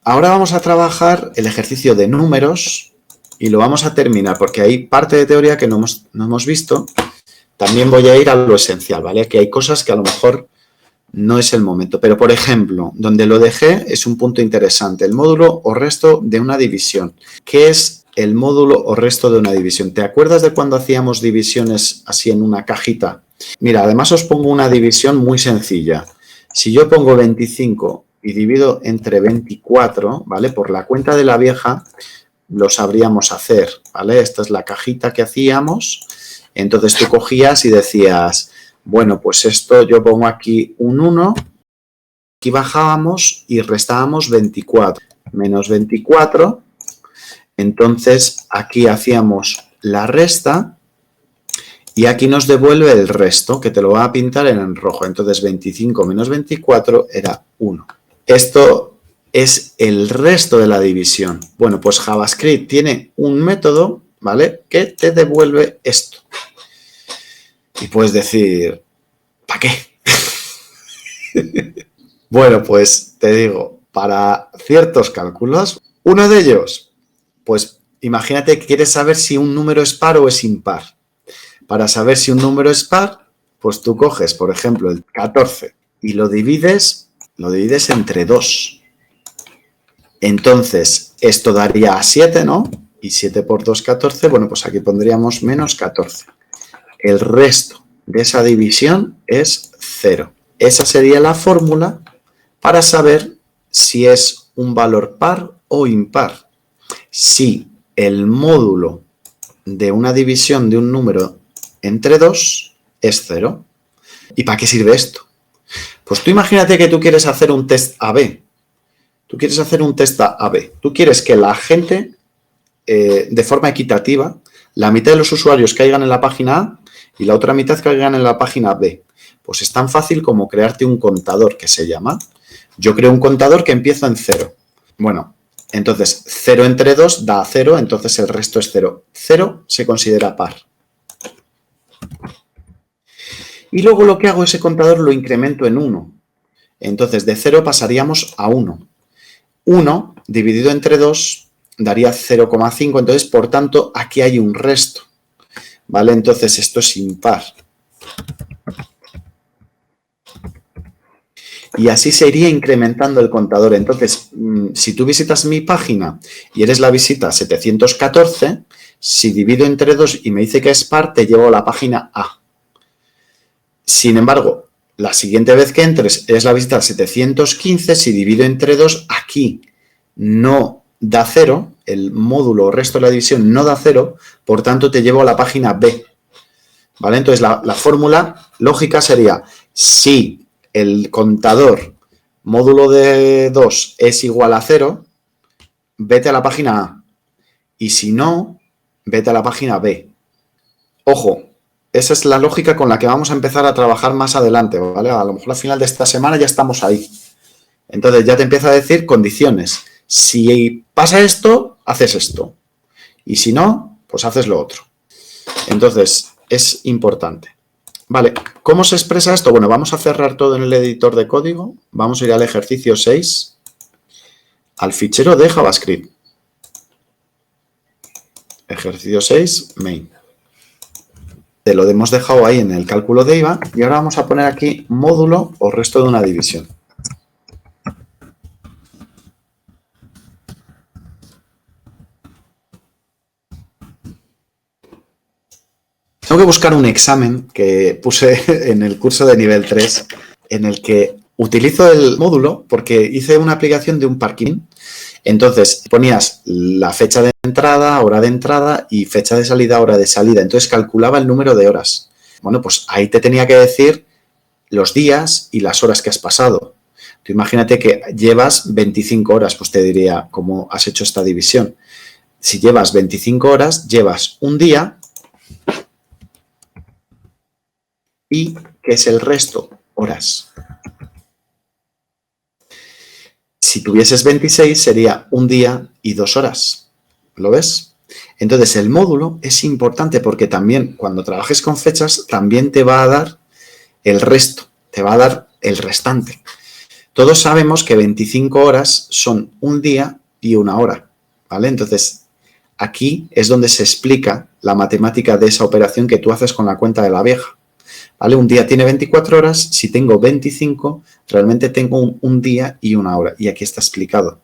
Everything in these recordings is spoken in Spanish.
Ahora vamos a trabajar el ejercicio de números y lo vamos a terminar porque hay parte de teoría que no hemos visto. También voy a ir a lo esencial, ¿vale? Que hay cosas que a lo mejor no es el momento. Pero, por ejemplo, donde lo dejé es un punto interesante. El módulo o resto de una división. ¿Qué es el módulo o resto de una división? ¿Te acuerdas de cuando hacíamos divisiones así en una cajita? Mira, además os pongo una división muy sencilla. Si yo pongo 25 y divido entre 24, ¿vale? Por la cuenta de la vieja lo sabríamos hacer, ¿vale? Esta es la cajita que hacíamos. Entonces tú cogías y decías, bueno, pues esto yo pongo aquí un 1, aquí bajábamos y restábamos 24, menos 24, entonces aquí hacíamos la resta y aquí nos devuelve el resto, que te lo va a pintar en rojo. Entonces 25 menos 24 era 1. Esto es el resto de la división. Bueno, pues JavaScript tiene un método, ¿vale?, que te devuelve esto. Y puedes decir, ¿para qué? Bueno, pues te digo, para ciertos cálculos, uno de ellos, pues imagínate que quieres saber si un número es par o es impar. Para saber si un número es par, pues tú coges, por ejemplo, el 14 y lo divides entre 2. Entonces, esto daría 7, ¿no? Y 7 por 2, 14. Bueno, pues aquí pondríamos menos 14. El resto de esa división es 0. Esa sería la fórmula para saber si es un valor par o impar. Si el módulo de una división de un número entre 2 es 0. ¿Y para qué sirve esto? Pues tú imagínate que tú quieres hacer un test A/B. Tú quieres hacer un test A/B. Tú quieres que la gente, de forma equitativa, la mitad de los usuarios caigan en la página A y la otra mitad caigan en la página B. Pues es tan fácil como crearte un contador que se llama. Yo creo un contador que empieza en 0. Bueno, entonces 0 entre 2 da 0, entonces el resto es 0. 0 se considera par. Y luego lo que hago, ese contador lo incremento en 1. Entonces de 0 pasaríamos a 1. 1 dividido entre 2 daría 0,5, entonces por tanto aquí hay un resto. ¿Vale? Entonces esto es impar. Y así se iría incrementando el contador. Entonces, si tú visitas mi página y eres la visita 714, si divido entre 2 y me dice que es par, te llevo a la página A. Sin embargo, la siguiente vez que entres es la visita 715, si divido entre 2, aquí no da 0, el módulo o resto de la división no da 0, por tanto te llevo a la página B. ¿Vale? Entonces la fórmula lógica sería, si el contador módulo de 2 es igual a 0, vete a la página A. Y si no, vete a la página B. Ojo, esa es la lógica con la que vamos a empezar a trabajar más adelante, ¿vale? A lo mejor al final de esta semana ya estamos ahí. Entonces ya te empieza a decir condiciones. Si pasa esto, haces esto. Y si no, pues haces lo otro. Entonces, es importante. Vale, ¿cómo se expresa esto? Bueno, vamos a cerrar todo en el editor de código. Vamos a ir al ejercicio 6, al fichero de JavaScript. Ejercicio 6, main. Te lo hemos dejado ahí en el cálculo de IVA y ahora vamos a poner aquí módulo o resto de una división. Tengo que buscar un examen que puse en el curso de nivel 3 en el que utilizo el módulo porque hice una aplicación de un parking. Entonces ponías la fecha de entrada, hora de entrada y fecha de salida, hora de salida. Entonces calculaba el número de horas. Bueno, pues ahí te tenía que decir los días y las horas que has pasado. Tú imagínate que llevas 25 horas, pues te diría cómo has hecho esta división. Si llevas 25 horas, llevas un día y ¿qué es el resto? Horas. Si tuvieses 26 sería un día y 2 horas. ¿Lo ves? Entonces el módulo es importante porque también cuando trabajes con fechas también te va a dar el resto, te va a dar el restante. todos sabemos que 25 horas son un día y una hora, ¿vale? Entonces, aquí es donde se explica la matemática de esa operación que tú haces con la cuenta de la vieja, ¿vale? Un día tiene 24 horas, si tengo 25, realmente tengo un día y una hora, y aquí está explicado,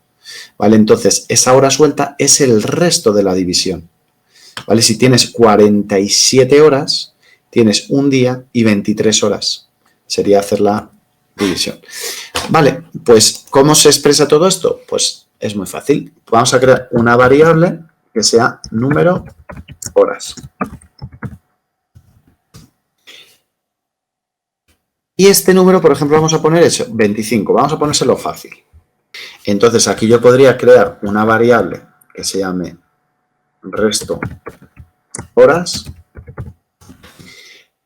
¿vale? Entonces, esa hora suelta es el resto de la división, ¿vale? Si tienes 47 horas, tienes un día y 23 horas. Sería hacer la división. Vale, pues ¿cómo se expresa todo esto? Pues es muy fácil. Vamos a crear una variable que sea número horas. Y este número, por ejemplo, vamos a poner eso, 25. Vamos a ponérselo fácil. Entonces aquí yo podría crear una variable que se llame resto horas.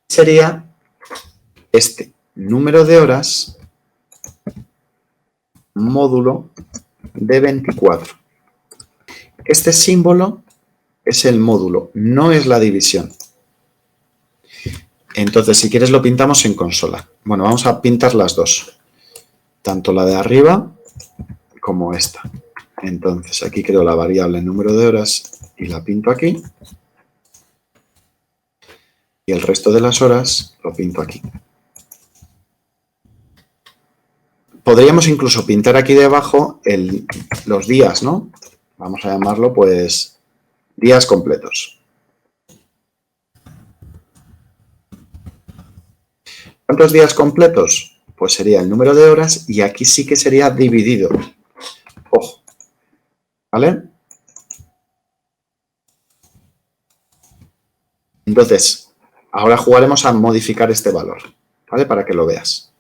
Sería este número de horas módulo de 24. Este símbolo es el módulo, no es la división. Entonces, si quieres lo pintamos en consola. Bueno, vamos a pintar las dos, tanto la de arriba como esta. Entonces, aquí creo la variable número de horas y la pinto aquí. Y el resto de las horas lo pinto aquí. Podríamos incluso pintar aquí debajo los días, ¿no? Vamos a llamarlo, pues, días completos. ¿Cuántos días completos? Pues sería el número de horas y aquí sí que sería dividido. Ojo, ¿vale? Entonces, ahora jugaremos a modificar este valor, ¿vale? Para que lo veas.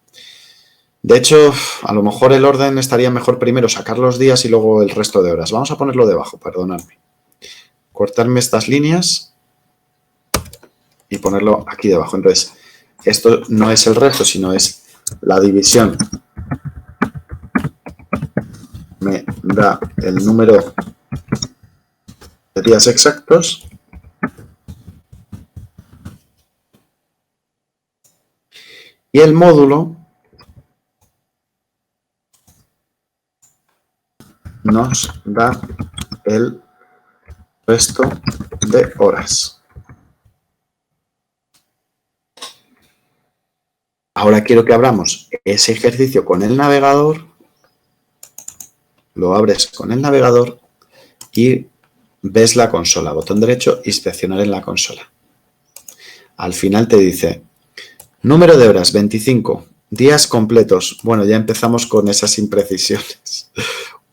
De hecho, a lo mejor el orden estaría mejor primero sacar los días y luego el resto de horas. Vamos a ponerlo debajo, perdonadme. Cortarme estas líneas y ponerlo aquí debajo. Entonces, esto no es el resto, sino es la división. Me da el número de días exactos. Y el módulo nos da el resto de horas. Ahora quiero que abramos ese ejercicio con el navegador. Lo abres con el navegador y ves la consola. Botón derecho, inspeccionar en la consola. Al final te dice, número de horas, 25. Días completos. Bueno, ya empezamos con esas imprecisiones.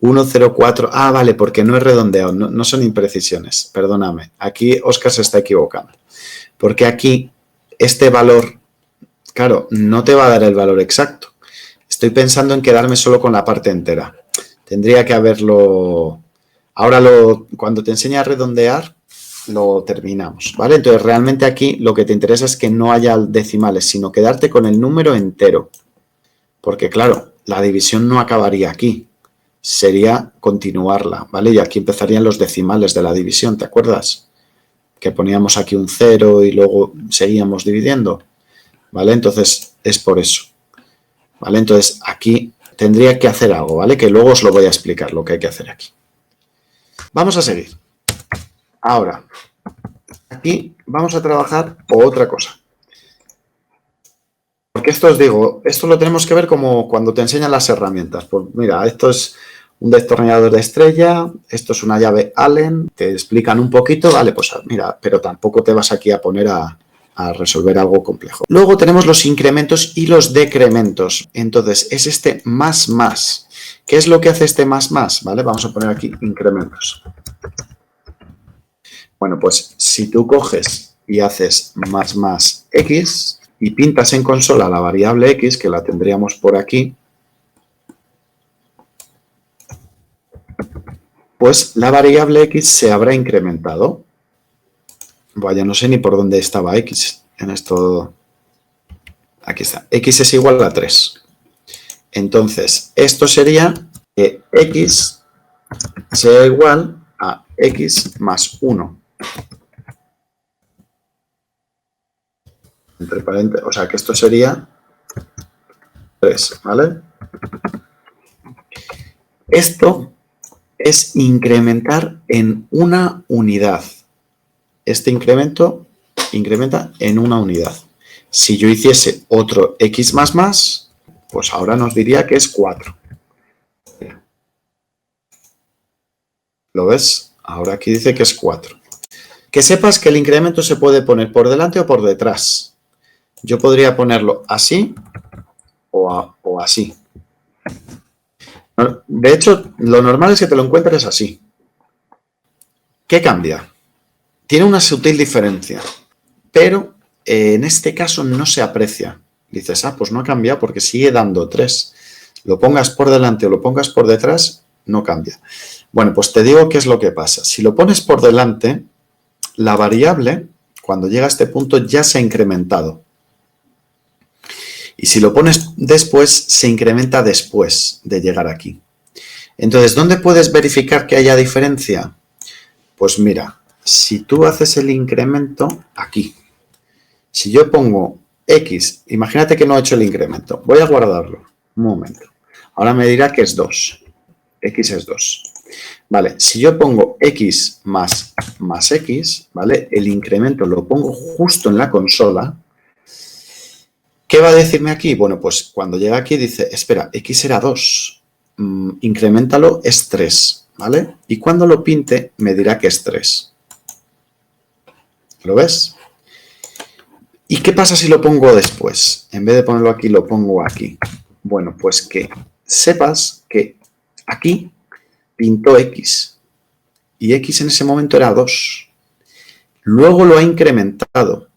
104. Ah, vale, porque no es redondeado, no son imprecisiones. Perdóname. Aquí Óscar se está equivocando. Porque aquí este valor, claro, no te va a dar el valor exacto. Estoy pensando en quedarme solo con la parte entera. Tendría que haberlo... Ahora cuando te enseñe a redondear, lo terminamos, ¿vale? Entonces, realmente aquí lo que te interesa es que no haya decimales, sino quedarte con el número entero. Porque, claro, la división no acabaría aquí. Sería continuarla, ¿vale? Y aquí empezarían los decimales de la división, ¿te acuerdas? Que poníamos aquí un 0 y luego seguíamos dividiendo, ¿vale? Entonces, es por eso, ¿vale? Entonces, aquí tendría que hacer algo, ¿vale? Que luego os lo voy a explicar lo que hay que hacer aquí. Vamos a seguir. Ahora, aquí vamos a trabajar otra cosa. Porque esto os digo, esto lo tenemos que ver como cuando te enseñan las herramientas. Pues mira, esto es un destornillador de estrella, esto es una llave Allen, te explican un poquito, vale, pues mira, pero tampoco te vas aquí a poner a resolver algo complejo. Luego tenemos los incrementos y los decrementos. Entonces, es este más más. ¿Qué es lo que hace este más más? ¿Vale? Vamos a poner aquí incrementos. Bueno, pues si tú coges y haces más más x y pintas en consola la variable x, que la tendríamos por aquí, pues la variable x se habrá incrementado. Vaya, no sé ni por dónde estaba x en esto. Aquí está. X es igual a 3. Entonces, esto sería que x sea igual a x más 1. Entre paréntesis, o sea que esto sería 3, ¿vale? Esto es incrementar en una unidad. Este incremento incrementa en una unidad. Si yo hiciese otro x++, pues ahora nos diría que es 4. ¿Lo ves? Ahora aquí dice que es 4. Que sepas que el incremento se puede poner por delante o por detrás. Yo podría ponerlo así o así. De hecho, lo normal es que te lo encuentres así. ¿Qué cambia? Tiene una sutil diferencia, pero en este caso no se aprecia. Dices, pues no ha cambiado porque sigue dando 3. Lo pongas por delante o lo pongas por detrás, no cambia. Bueno, pues te digo qué es lo que pasa. Si lo pones por delante, la variable, cuando llega a este punto, ya se ha incrementado. Y si lo pones después, se incrementa después de llegar aquí. Entonces, ¿dónde puedes verificar que haya diferencia? Pues mira, si tú haces el incremento aquí, si yo pongo X, imagínate que no he hecho el incremento, voy a guardarlo, un momento. Ahora me dirá que es 2, X es 2. Vale, si yo pongo X más X, ¿vale? El incremento lo pongo justo en la consola. ¿Qué va a decirme aquí? Bueno, pues cuando llega aquí dice, espera, X era 2, increméntalo, es 3, ¿vale? Y cuando lo pinte me dirá que es 3. ¿Lo ves? ¿Y qué pasa si lo pongo después? En vez de ponerlo aquí, lo pongo aquí. Bueno, pues que sepas que aquí pintó X y X en ese momento era 2. Luego lo ha incrementado.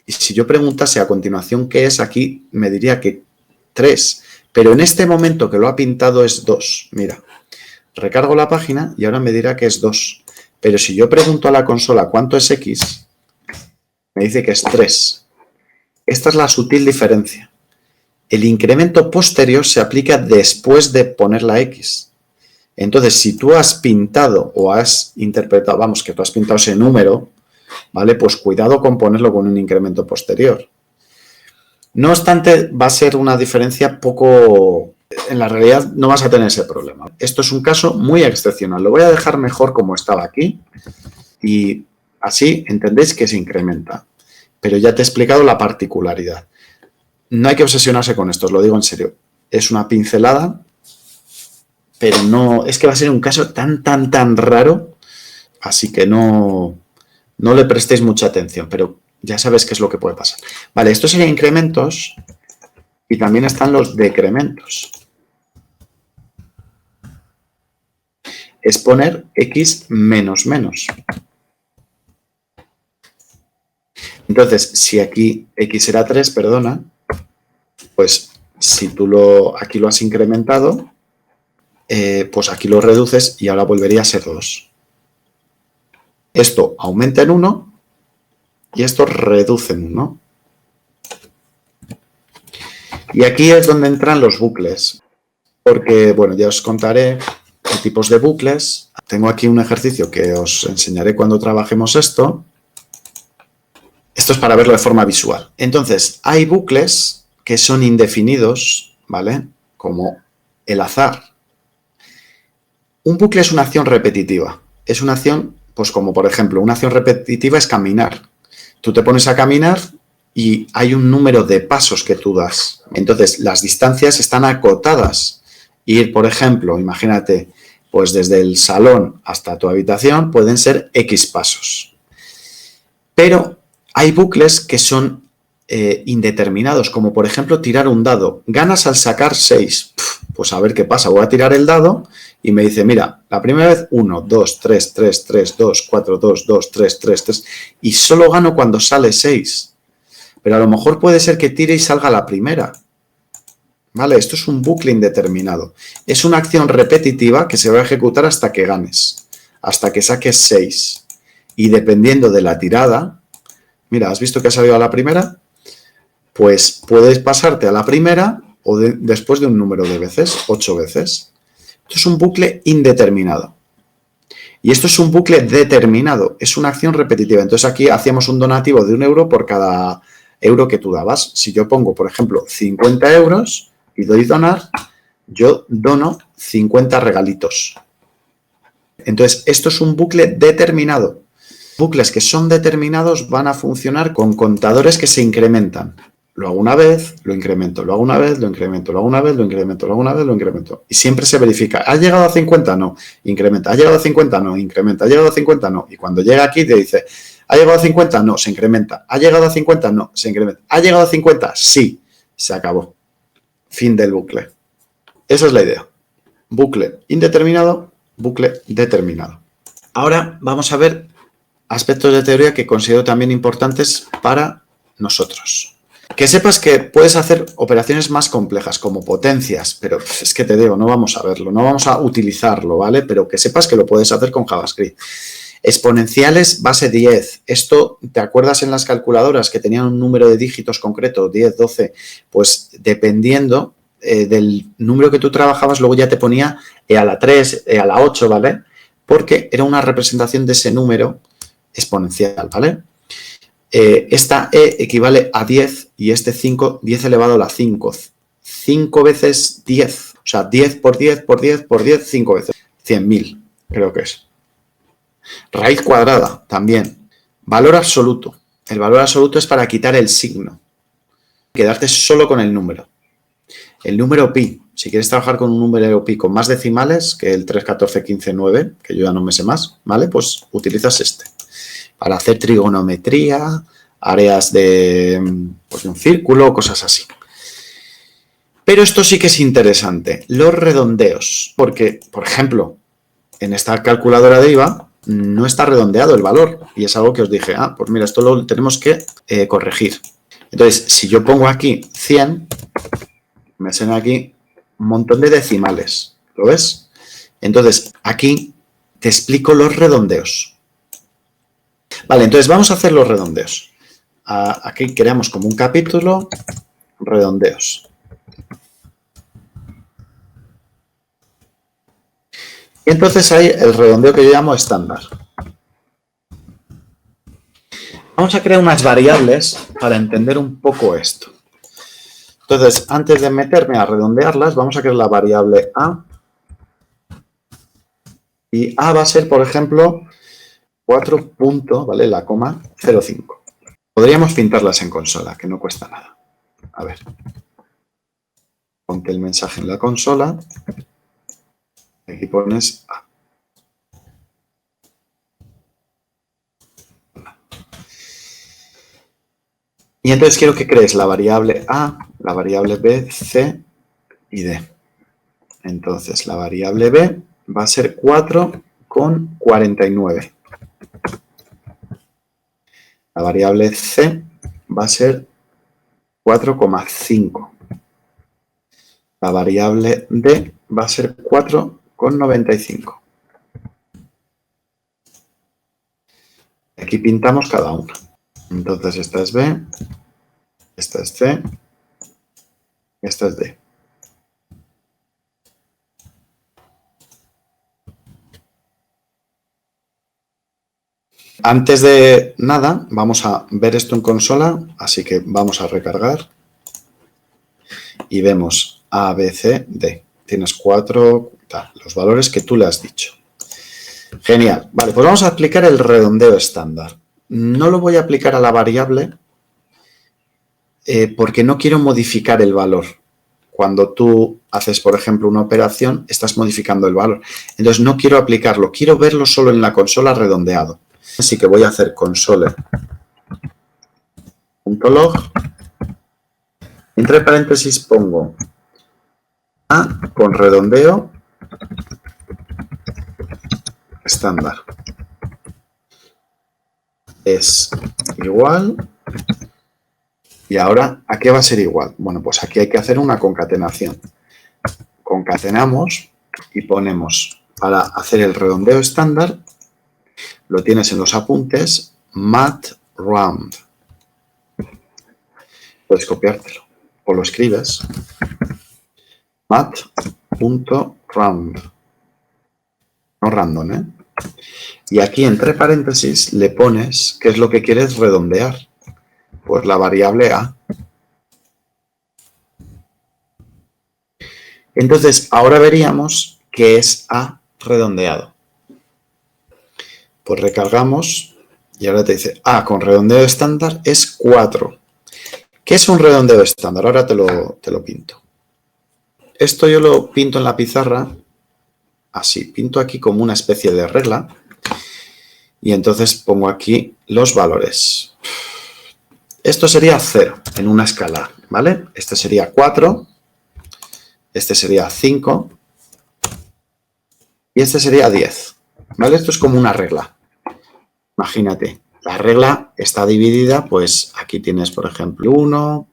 Y si yo preguntase a continuación qué es aquí, me diría que 3. Pero en este momento que lo ha pintado es 2. Mira, recargo la página y ahora me dirá que es 2. Pero si yo pregunto a la consola cuánto es X, me dice que es 3. Esta es la sutil diferencia. El incremento posterior se aplica después de poner la X. Entonces, si tú has pintado o has interpretado, vamos, que tú has pintado ese número, ¿vale? Pues cuidado con ponerlo con un incremento posterior. No obstante, va a ser una diferencia poco... En la realidad no vas a tener ese problema. Esto es un caso muy excepcional. Lo voy a dejar mejor como estaba aquí y así entendéis que se incrementa. Pero ya te he explicado la particularidad. No hay que obsesionarse con esto, os lo digo en serio. Es una pincelada, pero no... Es que va a ser un caso tan raro, así que no le prestéis mucha atención, pero ya sabes qué es lo que puede pasar. Vale, estos serían incrementos y también están los decrementos. Es poner X menos menos. Entonces, si aquí X era 3, perdona, pues si tú aquí lo has incrementado, pues aquí lo reduces y ahora volvería a ser 2. Esto aumenta en 1 y esto reduce en 1. Y aquí es donde entran los bucles. Porque, bueno, ya os contaré qué tipos de bucles. Tengo aquí un ejercicio que os enseñaré cuando trabajemos esto. Esto es para verlo de forma visual. Entonces, hay bucles que son indefinidos, ¿vale? Como el azar. Un bucle es una acción repetitiva. Es una acción, pues como por ejemplo, una acción repetitiva es caminar. Tú te pones a caminar y hay un número de pasos que tú das. Entonces, las distancias están acotadas. Ir, por ejemplo, imagínate, pues desde el salón hasta tu habitación pueden ser X pasos. Pero hay bucles que son indeterminados, como por ejemplo tirar un dado. Ganas al sacar 6. Pues a ver qué pasa. Voy a tirar el dado y me dice, mira, la primera vez 1, 2, 3, 3, 3, 2, 4, 2, 2, 3, 3, 3. Y solo gano cuando sale 6. Pero a lo mejor puede ser que tire y salga la primera. ¿Vale? Esto es un bucle indeterminado. Es una acción repetitiva que se va a ejecutar hasta que ganes. Hasta que saques 6. Y dependiendo de la tirada, mira, ¿has visto que ha salido a la primera? Pues puedes pasarte a la primera o después de un número de veces, 8 veces. Esto es un bucle indeterminado. Y esto es un bucle determinado. Es una acción repetitiva. Entonces aquí hacíamos un donativo de 1 euro por cada euro que tú dabas. Si yo pongo, por ejemplo, 50 euros y doy donar, yo dono 50 regalitos. Entonces, esto es un bucle determinado. Bucles que son determinados van a funcionar con contadores que se incrementan. Lo hago una vez, lo incremento, lo hago una vez, lo incremento, lo hago una vez, lo incremento, lo hago una vez, lo incremento. Y siempre se verifica. ¿Ha llegado a 50? No. Incrementa. ¿Ha llegado a 50? No. Incrementa. ¿Ha llegado a 50? No. Y cuando llega aquí te dice, ¿ha llegado a 50? No. Se incrementa. ¿Ha llegado a 50? No. Se incrementa. ¿Ha llegado a 50? Sí. Se acabó. Fin del bucle. Esa es la idea. Bucle indeterminado, bucle determinado. Ahora vamos a ver aspectos de teoría que considero también importantes para nosotros. Que sepas que puedes hacer operaciones más complejas, como potencias, pero es que te digo, no vamos a verlo, no vamos a utilizarlo, ¿vale? Pero que sepas que lo puedes hacer con JavaScript. Exponenciales base 10. Esto, ¿te acuerdas en las calculadoras que tenían un número de dígitos concreto, 10, 12? Pues dependiendo del número que tú trabajabas, luego ya te ponía a la 3, a la 8, ¿vale? Porque era una representación de ese número exponencial, ¿vale? Esta E equivale a 10 y este 5, 10 elevado a la 5. 5 veces 10, o sea, 10 por 10 por 10 por 10, 5 veces. 100.000, creo que es. Raíz cuadrada, también. Valor absoluto. El valor absoluto es para quitar el signo. Quedarte solo con el número. El número pi. Si quieres trabajar con un número pi con más decimales, que el 3, 14, 15, 9, que yo ya no me sé más, ¿vale? Pues utilizas este. Para hacer trigonometría, áreas de un círculo, cosas así. Pero esto sí que es interesante, los redondeos, porque, por ejemplo, en esta calculadora de IVA no está redondeado el valor y es algo que os dije, pues mira, esto lo tenemos que corregir. Entonces, si yo pongo aquí 100, me salen aquí un montón de decimales, ¿lo ves? Entonces, aquí te explico los redondeos. Vale, entonces vamos a hacer los redondeos. Aquí creamos como un capítulo, redondeos. Y entonces hay el redondeo que yo llamo estándar. Vamos a crear unas variables para entender un poco esto. Entonces, antes de meterme a redondearlas, vamos a crear la variable a. Y a va a ser, por ejemplo, 4. ¿Vale? La coma 0,5. Podríamos pintarlas en consola, que no cuesta nada. A ver. Ponte el mensaje en la consola. Aquí pones A. Y entonces quiero que crees la variable A, la variable B, C y D. Entonces la variable B va a ser 4,49. La variable C va a ser 4,5. La variable D va a ser 4,95. Aquí pintamos cada una. Entonces esta es B, esta es C, esta es D. Antes de nada, vamos a ver esto en consola, así que vamos a recargar y vemos A, B, C, D. Tienes 4, los valores que tú le has dicho. Genial. Vale, pues vamos a aplicar el redondeo estándar. No lo voy a aplicar a la variable porque no quiero modificar el valor. Cuando tú haces, por ejemplo, una operación, estás modificando el valor. Entonces, no quiero aplicarlo. Quiero verlo solo en la consola redondeado. Así que voy a hacer console.log. Entre paréntesis pongo A con redondeo estándar. Es igual. Y ahora, ¿a qué va a ser igual? Bueno, pues aquí hay que hacer una concatenación. Concatenamos y ponemos, para hacer el redondeo estándar, lo tienes en los apuntes, mathround. Puedes copiártelo o lo escribes. math.round. No random, ¿eh? Y aquí entre paréntesis le pones qué es lo que quieres redondear. Pues la variable A. Entonces, ahora veríamos qué es A redondeado. Pues recargamos y ahora te dice A con redondeo estándar es 4. ¿Qué es un redondeo estándar? Ahora te lo pinto. Esto yo lo pinto en la pizarra así. Pinto aquí como una especie de regla y entonces pongo aquí los valores. Esto sería 0 en una escala, ¿vale? Este sería 4, este sería 5 y este sería 10, ¿vale? Esto es como una regla. Imagínate, la regla está dividida, pues aquí tienes, por ejemplo, el 1,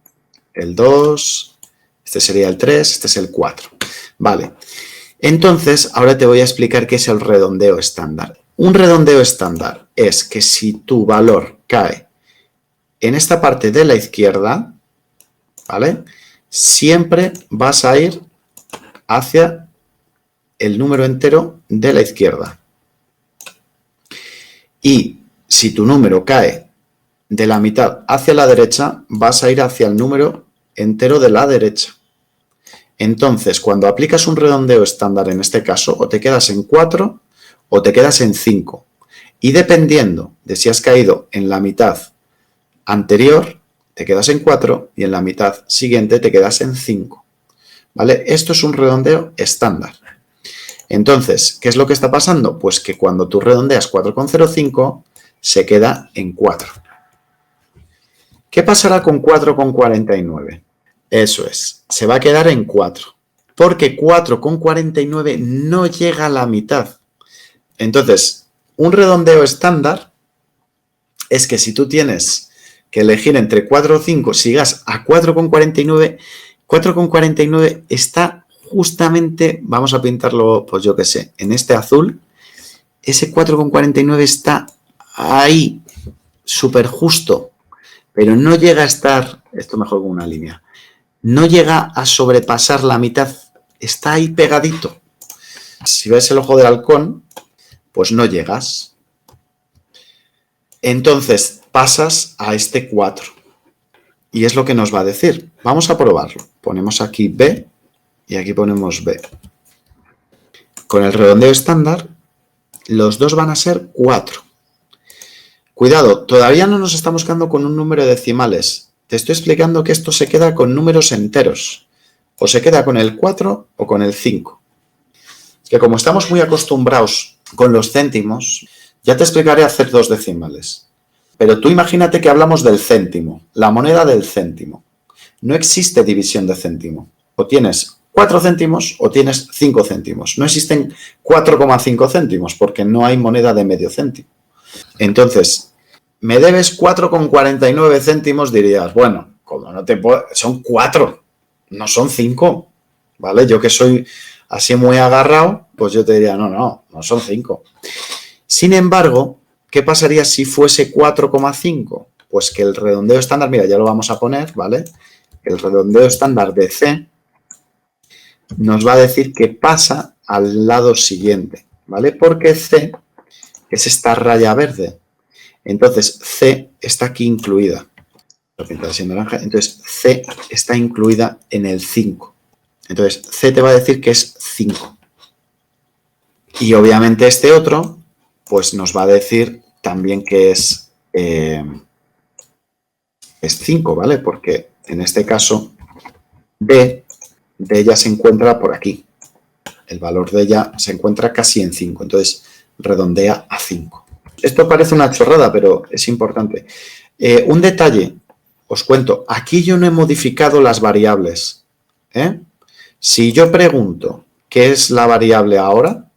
el 2, este sería el 3, este es el 4. Vale, entonces ahora te voy a explicar qué es el redondeo estándar. Un redondeo estándar es que si tu valor cae en esta parte de la izquierda, ¿vale? Siempre vas a ir hacia el número entero de la izquierda. Y si tu número cae de la mitad hacia la derecha, vas a ir hacia el número entero de la derecha. Entonces, cuando aplicas un redondeo estándar en este caso, o te quedas en 4 o te quedas en 5. Y dependiendo de si has caído en la mitad anterior, te quedas en 4 y en la mitad siguiente te quedas en 5. ¿Vale? Esto es un redondeo estándar. Entonces, ¿qué es lo que está pasando? Pues que cuando tú redondeas 4,05 se queda en 4. ¿Qué pasará con 4,49? Eso es, se va a quedar en 4. Porque 4,49 no llega a la mitad. Entonces, un redondeo estándar es que si tú tienes que elegir entre 4 o 5, si llegas a 4,49, 4,49 está justamente, vamos a pintarlo, pues yo qué sé, en este azul, ese 4,49 está ahí, súper justo, pero no llega a estar, esto mejor con una línea, no llega a sobrepasar la mitad, está ahí pegadito. Si ves el ojo del halcón, pues no llegas. Entonces pasas a este 4. Y es lo que nos va a decir. Vamos a probarlo. Ponemos aquí B y aquí ponemos B. Con el redondeo estándar, los dos van a ser 4. Cuidado, todavía no nos estamos quedando con un número de decimales. Te estoy explicando que esto se queda con números enteros. O se queda con el 4 o con el 5. Que como estamos muy acostumbrados con los céntimos, ya te explicaré hacer dos decimales. Pero tú imagínate que hablamos del céntimo, la moneda del céntimo. No existe división de céntimo. O tienes 4 céntimos o tienes 5 céntimos. No existen 4,5 céntimos porque no hay moneda de medio céntimo. Entonces, me debes 4,49 céntimos, dirías, bueno, como no te puedo, son 4, no son 5, ¿vale? Yo que soy así muy agarrado, pues yo te diría, no son 5. Sin embargo, ¿qué pasaría si fuese 4,5? Pues que el redondeo estándar, mira, ya lo vamos a poner, ¿vale? El redondeo estándar de C nos va a decir que pasa al lado siguiente, ¿vale? Porque C es esta raya verde. Entonces, C está aquí incluida. Lo pintaré así en naranja. Entonces, C está incluida en el 5. Entonces, C te va a decir que es 5. Y obviamente este otro, pues nos va a decir también que es 5, ¿vale? Porque en este caso, D de ella se encuentra por aquí. El valor de ella se encuentra casi en 5. Entonces, redondea a 5. Esto parece una chorrada, pero es importante. Un detalle, os cuento. Aquí yo no he modificado las variables. Si yo pregunto qué es la variable ahora,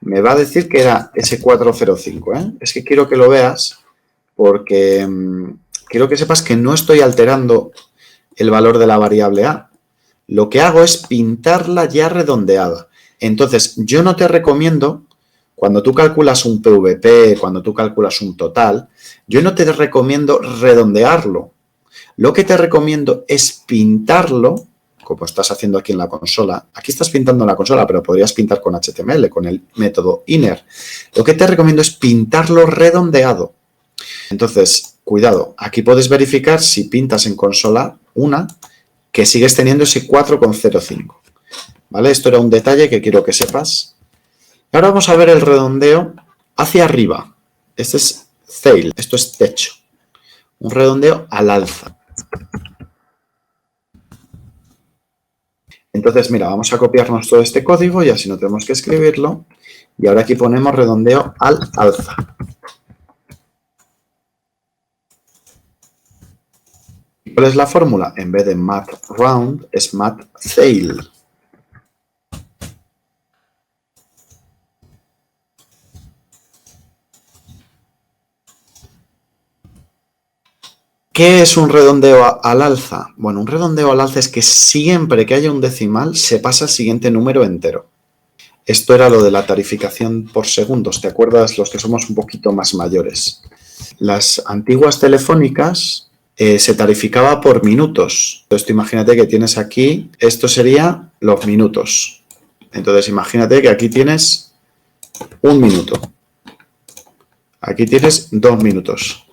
me va a decir que era ese 405. Es que quiero que lo veas porque quiero que sepas que no estoy alterando el valor de la variable A. Lo que hago es pintarla ya redondeada. Entonces, yo no te recomiendo, cuando tú calculas un PVP, cuando tú calculas un total, yo no te recomiendo redondearlo. Lo que te recomiendo es pintarlo, como estás haciendo aquí en la consola. Aquí estás pintando en la consola, pero podrías pintar con HTML, con el método inner. Lo que te recomiendo es pintarlo redondeado. Entonces, cuidado, aquí puedes verificar si pintas en consola una, que sigues teniendo ese 4,05. ¿vale? Esto era un detalle que quiero que sepas. Ahora vamos a ver el redondeo hacia arriba. Este es tail, esto es techo. Un redondeo al alza. Entonces, mira, vamos a copiarnos todo este código y así no tenemos que escribirlo. Y ahora aquí ponemos redondeo al alza. ¿Cuál es la fórmula? En vez de math round, es math tail. ¿Qué es un redondeo al alza? Bueno, un redondeo al alza es que siempre que haya un decimal se pasa al siguiente número entero. Esto era lo de la tarificación por segundos, ¿te acuerdas? Los que somos un poquito más mayores. Las antiguas telefónicas se tarificaba por minutos. Entonces, imagínate que tienes aquí, esto sería los minutos. Entonces, imagínate que aquí tienes 1 minuto. Aquí tienes 2 minutos.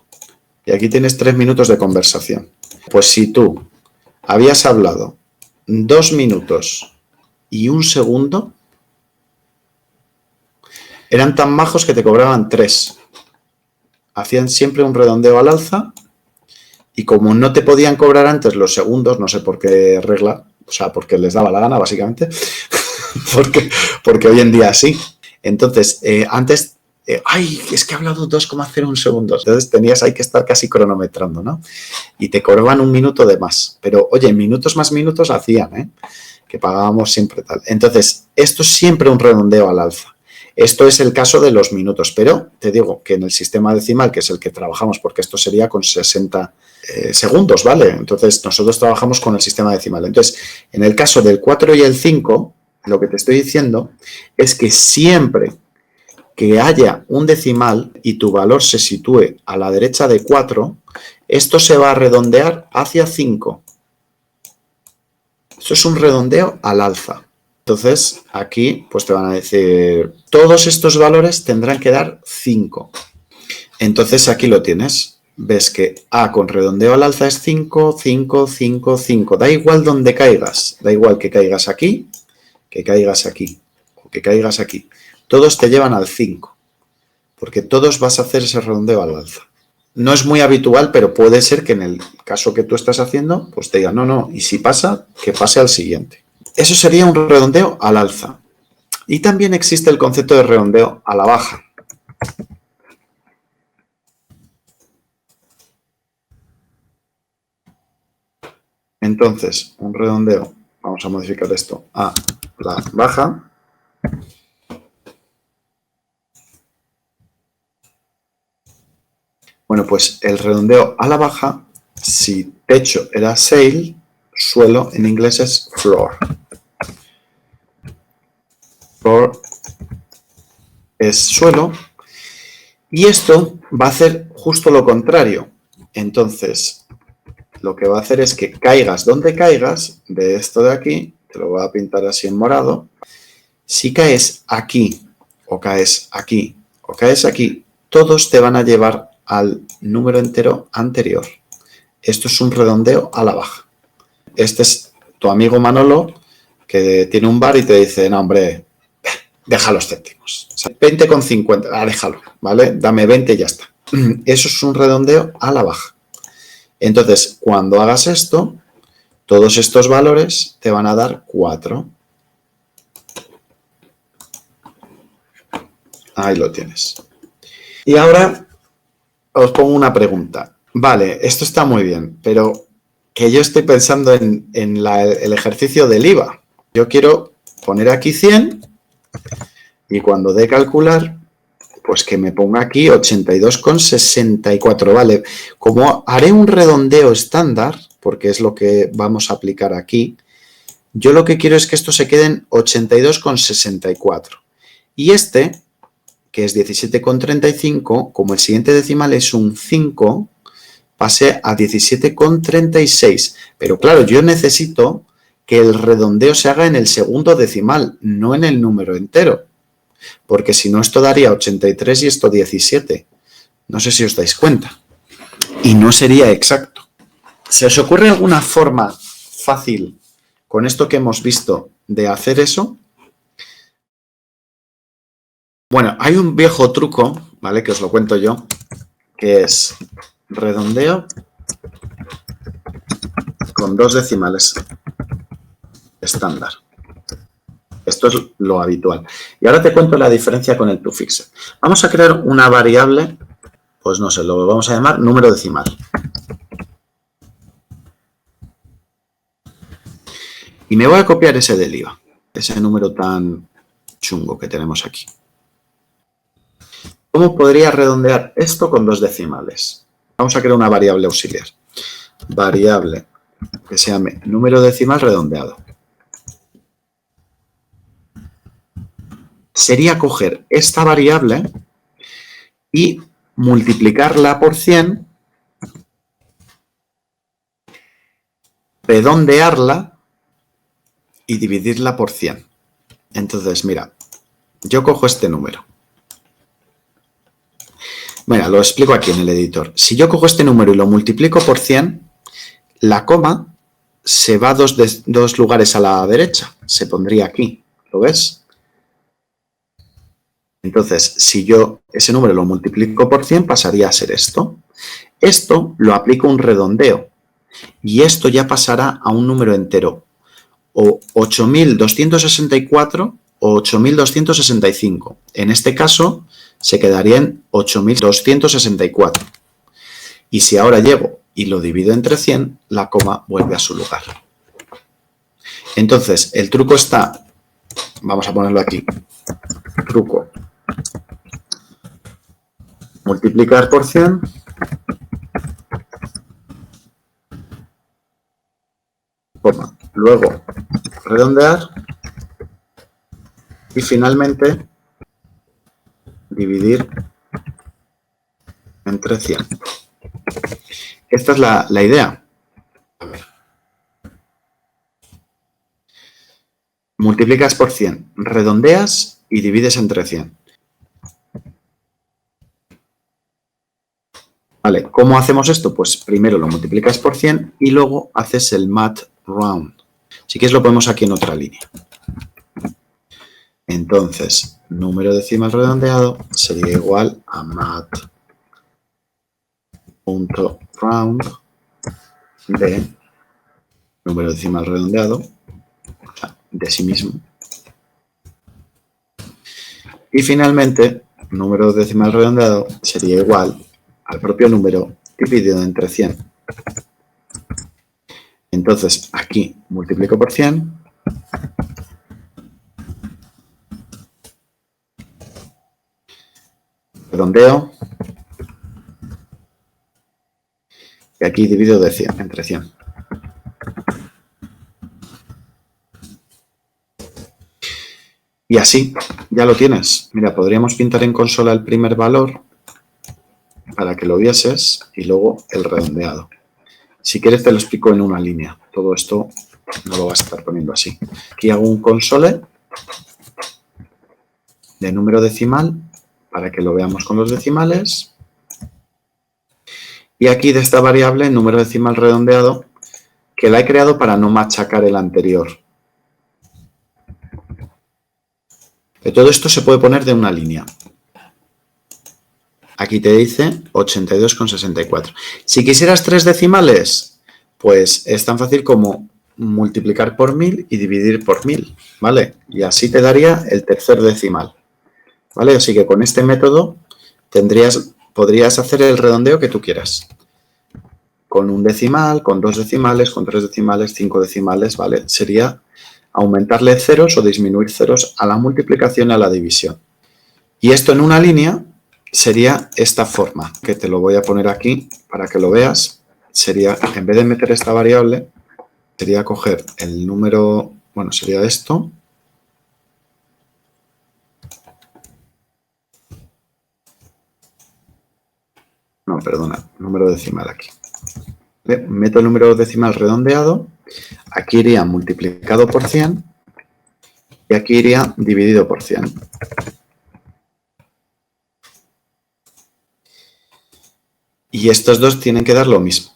Y aquí tienes 3 minutos de conversación. Pues si tú habías hablado 2 minutos y 1 segundo, eran tan majos que te cobraban 3. Hacían siempre un redondeo al alza y como no te podían cobrar antes los segundos, no sé por qué regla, o sea, porque les daba la gana básicamente, porque hoy en día sí. Entonces, antes... ¡ay! Es que he hablado 2,01 segundos. Entonces tenías ahí que estar casi cronometrando, ¿no? Y te cobraban 1 minuto de más. Pero, oye, minutos más minutos hacían, ¿eh? Que pagábamos siempre tal. Entonces, esto es siempre un redondeo al alza. Esto es el caso de los minutos. Pero te digo que en el sistema decimal, que es el que trabajamos, porque esto sería con 60 segundos, ¿vale? Entonces, nosotros trabajamos con el sistema decimal. Entonces, en el caso del 4 y el 5, lo que te estoy diciendo es que siempre que haya un decimal y tu valor se sitúe a la derecha de 4, esto se va a redondear hacia 5. Eso es un redondeo al alza. Entonces, aquí pues te van a decir, todos estos valores tendrán que dar 5. Entonces, aquí lo tienes. Ves que A con redondeo al alza es 5, 5, 5, 5. Da igual donde caigas. Da igual que caigas aquí, que caigas aquí o que caigas aquí. Todos te llevan al 5, porque todos vas a hacer ese redondeo al alza. No es muy habitual, pero puede ser que en el caso que tú estás haciendo, pues te digan, no, y si pasa, que pase al siguiente. Eso sería un redondeo al alza. Y también existe el concepto de redondeo a la baja. Entonces, un redondeo, vamos a modificar esto a la baja. Bueno, pues el redondeo a la baja, si techo era sail, suelo en inglés es floor. Floor es suelo. Y esto va a hacer justo lo contrario. Entonces, lo que va a hacer es que caigas donde caigas, de esto de aquí, te lo voy a pintar así en morado. Si caes aquí, o caes aquí, o caes aquí, todos te van a llevar al número entero anterior. Esto es un redondeo a la baja. Este es tu amigo Manolo, que tiene un bar y te dice, no, hombre, deja los céntimos. O sea, 20,50, déjalo, ¿vale? Dame 20 y ya está. Eso es un redondeo a la baja. Entonces, cuando hagas esto, todos estos valores te van a dar 4. Ahí lo tienes. Y ahora os pongo una pregunta. Vale, esto está muy bien, pero que yo estoy pensando en el ejercicio del IVA. Yo quiero poner aquí 100 y cuando dé calcular, pues que me ponga aquí 82,64. Vale, como haré un redondeo estándar, porque es lo que vamos a aplicar aquí, yo lo que quiero es que esto se quede en 82,64. Y este, que es 17,35, como el siguiente decimal es un 5, pase a 17,36. Pero claro, yo necesito que el redondeo se haga en el segundo decimal, no en el número entero. Porque si no, esto daría 83 y esto 17. No sé si os dais cuenta. Y no sería exacto. ¿Se os ocurre alguna forma fácil con esto que hemos visto de hacer eso? Bueno, hay un viejo truco, ¿vale? Que os lo cuento yo, que es redondeo con 2 decimales estándar. Esto es lo habitual. Y ahora te cuento la diferencia con el toFixed. Vamos a crear una variable, pues no sé, lo vamos a llamar número decimal. Y me voy a copiar ese del IVA, ese número tan chungo que tenemos aquí. ¿Cómo podría redondear esto con 2 decimales? Vamos a crear una variable auxiliar. Variable que se llame número decimal redondeado. Sería coger esta variable y multiplicarla por 100, redondearla y dividirla por 100. Entonces, mira, yo cojo este número. Mira, lo explico aquí en el editor. Si yo cojo este número y lo multiplico por 100, la coma se va dos lugares a la derecha. Se pondría aquí. ¿Lo ves? Entonces, si yo ese número lo multiplico por 100, pasaría a ser esto. Esto lo aplico un redondeo. Y esto ya pasará a un número entero. O 8.264 o 8.265. En este caso, se quedaría en 8.264. Y si ahora llevo y lo divido entre 100, la coma vuelve a su lugar. Entonces, el truco está, vamos a ponerlo aquí, truco, multiplicar por 100, coma, luego redondear y finalmente dividir entre 100. Esta es la idea. A ver. Multiplicas por 100, redondeas y divides entre 100. Vale, ¿cómo hacemos esto? Pues primero lo multiplicas por 100 y luego haces el mat round. Si quieres lo ponemos aquí en otra línea. Entonces, número decimal redondeado sería igual a mat.round de número decimal redondeado, o sea, de sí mismo. Y finalmente, número decimal redondeado sería igual al propio número dividido entre 100. Entonces, aquí multiplico por 100. Redondeo. Y aquí divido de 100, entre 100. Y así, ya lo tienes. Mira, podríamos pintar en consola el primer valor para que lo vieses y luego el redondeado. Si quieres te lo explico en una línea. Todo esto no lo vas a estar poniendo así. Aquí hago un console de número decimal para que lo veamos con los decimales. Y aquí de esta variable, número decimal redondeado, que la he creado para no machacar el anterior. De todo esto se puede poner de una línea. Aquí te dice 82,64. Si quisieras 3 decimales, pues es tan fácil como multiplicar por 1000 y dividir por 1000, ¿vale? Y así te daría el tercer decimal, ¿vale? Así que con este método podrías hacer el redondeo que tú quieras. Con un decimal, con 2 decimales, con 3 decimales, 5 decimales, ¿vale? Sería aumentarle ceros o disminuir ceros a la multiplicación y a la división. Y esto en una línea sería esta forma, que te lo voy a poner aquí para que lo veas. Sería, en vez de meter esta variable, sería coger el número, bueno, sería esto. No, perdona, número decimal aquí. Meto el número decimal redondeado, aquí iría multiplicado por 100 y aquí iría dividido por 100. Y estos dos tienen que dar lo mismo.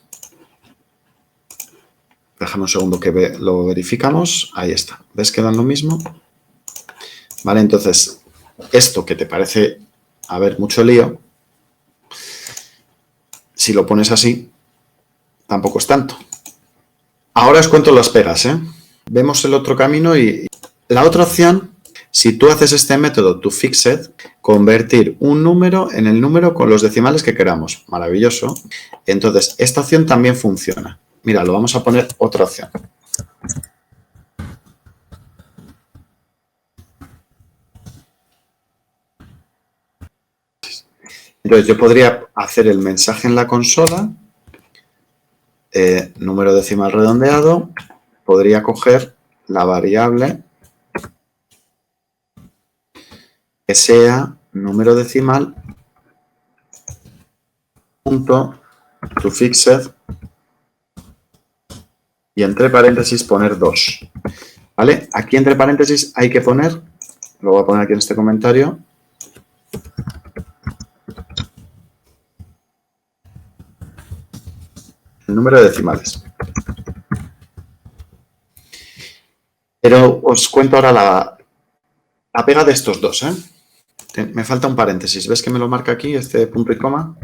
déjame un segundo que lo verificamos. Ahí está. ¿Ves que dan lo mismo? Vale, entonces, esto que te parece, a ver, mucho lío, si lo pones así, tampoco es tanto. Ahora os cuento las pegas, ¿eh? Vemos el otro camino y la otra opción, si tú haces este método toFixed, convertir un número en el número con los decimales que queramos. Maravilloso. Entonces, esta opción también funciona. Mira, lo vamos a poner otra opción. Entonces, yo podría hacer el mensaje en la consola, número decimal redondeado, podría coger la variable que sea número decimal punto toFixed y entre paréntesis poner 2. ¿Vale? Aquí entre paréntesis hay que poner, lo voy a poner aquí en este comentario, el número de decimales. Pero os cuento ahora la pega de estos dos, ¿eh? Me falta un paréntesis. ¿Ves que me lo marca aquí, este punto y coma?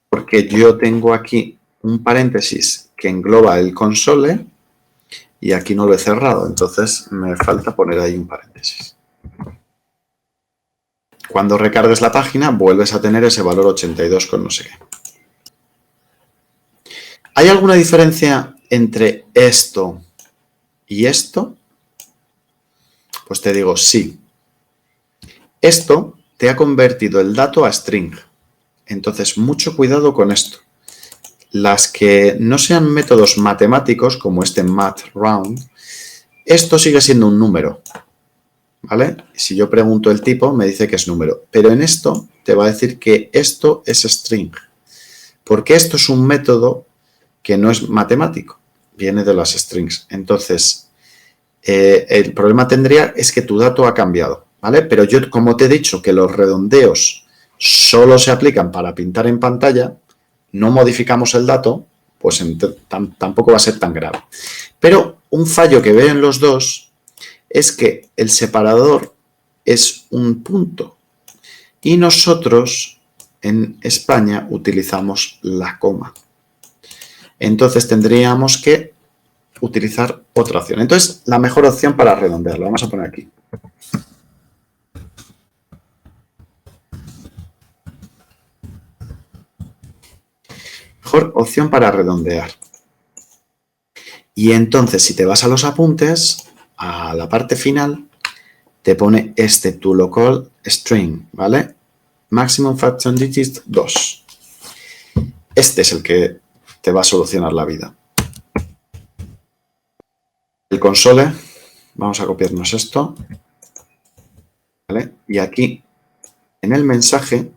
Porque yo tengo aquí un paréntesis que engloba el console y aquí no lo he cerrado. Entonces me falta poner ahí un paréntesis. Cuando recargues la página vuelves a tener ese valor 82 con no sé qué. ¿Hay alguna diferencia entre esto y esto? Pues te digo sí. Esto te ha convertido el dato a string. Entonces, mucho cuidado con esto. Las que no sean métodos matemáticos, como este mathRound, esto sigue siendo un número. ¿Vale? Si yo pregunto el tipo, me dice que es número. Pero en esto te va a decir que esto es string. Porque esto es un método que no es matemático. Viene de las strings. Entonces, el problema tendría es que tu dato ha cambiado. ¿Vale? Pero yo, como te he dicho, que los redondeos solo se aplican para pintar en pantalla, no modificamos el dato, pues tampoco va a ser tan grave. Pero un fallo que veo en los dos es que el separador es un punto y nosotros en España utilizamos la coma. Entonces tendríamos que utilizar otra opción. Entonces, la mejor opción para redondearlo, vamos a poner aquí. Mejor opción para redondear. Y entonces, si te vas a los apuntes, a la parte final, te pone este to local string, ¿vale? Maximum fraction digits 2. Este es el que te va a solucionar la vida. El console, vamos a copiarnos esto, ¿vale? Y aquí, en el mensaje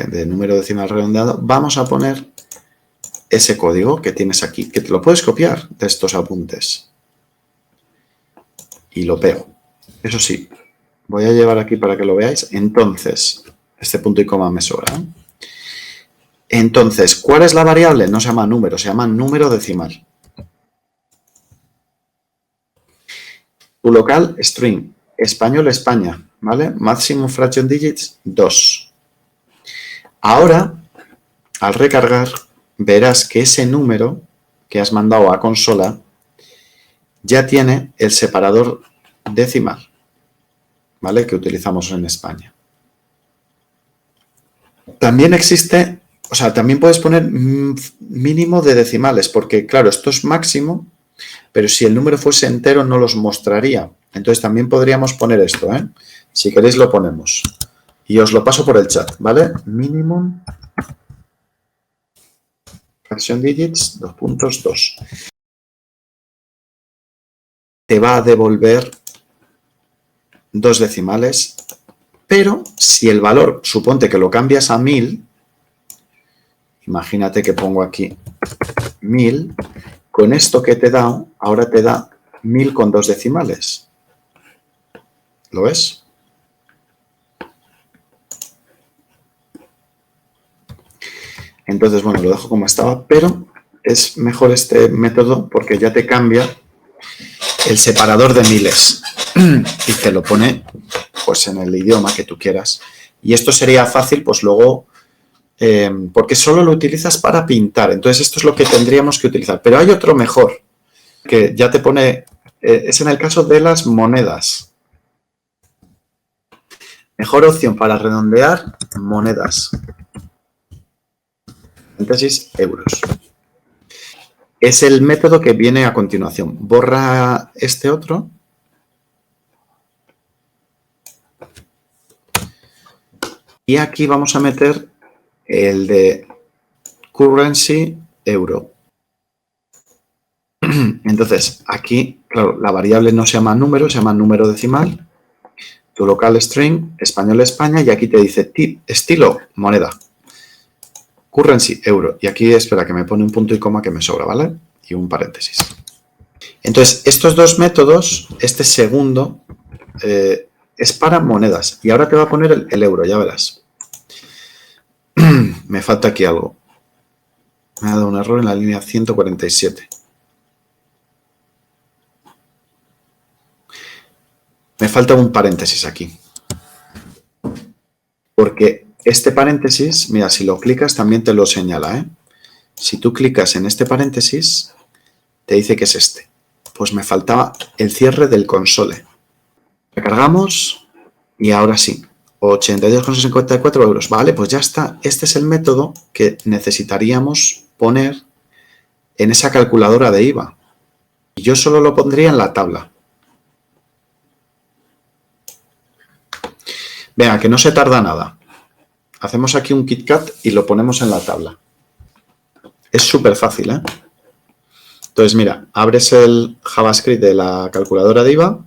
de número decimal redondeado, vamos a poner ese código que tienes aquí, que te lo puedes copiar de estos apuntes. Y lo pego. Eso sí, voy a llevar aquí para que lo veáis. Entonces, este punto y coma me sobra, ¿eh? Entonces, ¿cuál es la variable? No se llama número, se llama número decimal. Tu local, string. Español, España, ¿vale? Maximum fraction digits, 2. Ahora, al recargar, verás que ese número que has mandado a consola ya tiene el separador decimal, ¿vale? Que utilizamos en España. También existe, o sea, también puedes poner mínimo de decimales, porque claro, esto es máximo, pero si el número fuese entero no los mostraría. Entonces también podríamos poner esto, ¿eh? Si queréis lo ponemos. Y os lo paso por el chat, ¿vale? Minimum fraction digits, 2 te va a devolver 2 decimales, pero si el valor, suponte que lo cambias a 1000, imagínate que pongo aquí 1000, con esto que te da, ahora te da 1000 con 2 decimales. ¿Lo ves? Entonces, bueno, lo dejo como estaba, pero es mejor este método porque ya te cambia el separador de miles y te lo pone pues en el idioma que tú quieras. Y esto sería fácil, pues luego, porque solo lo utilizas para pintar. Entonces esto es lo que tendríamos que utilizar. Pero hay otro mejor, que ya te pone, es en el caso de las monedas. Mejor opción para redondear, monedas. Paréntesis, euros. Es el método que viene a continuación. Borra este otro. Y aquí vamos a meter el de currency euro. Entonces, aquí, claro, la variable no se llama número, se llama número decimal. Tu local string, español España, y aquí te dice estilo, moneda. Currency, euro. Y aquí, espera, que me pone un punto y coma que me sobra, ¿vale? Y un paréntesis. Entonces, estos dos métodos, este segundo, es para monedas. Y ahora te va a poner el euro, ya verás. Me falta aquí algo. Me ha dado un error en la línea 147. Me falta un paréntesis aquí. Porque este paréntesis, mira, si lo clicas también te lo señala, ¿eh? Si tú clicas en este paréntesis, te dice que es este. Pues me faltaba el cierre del console. Recargamos y ahora sí. 82,64 euros. Vale, pues ya está. Este es el método que necesitaríamos poner en esa calculadora de IVA. Y yo solo lo pondría en la tabla. Venga, que no se tarda nada. Hacemos aquí un KitKat y lo ponemos en la tabla. Es súper fácil, ¿eh? Entonces, mira, abres el JavaScript de la calculadora de IVA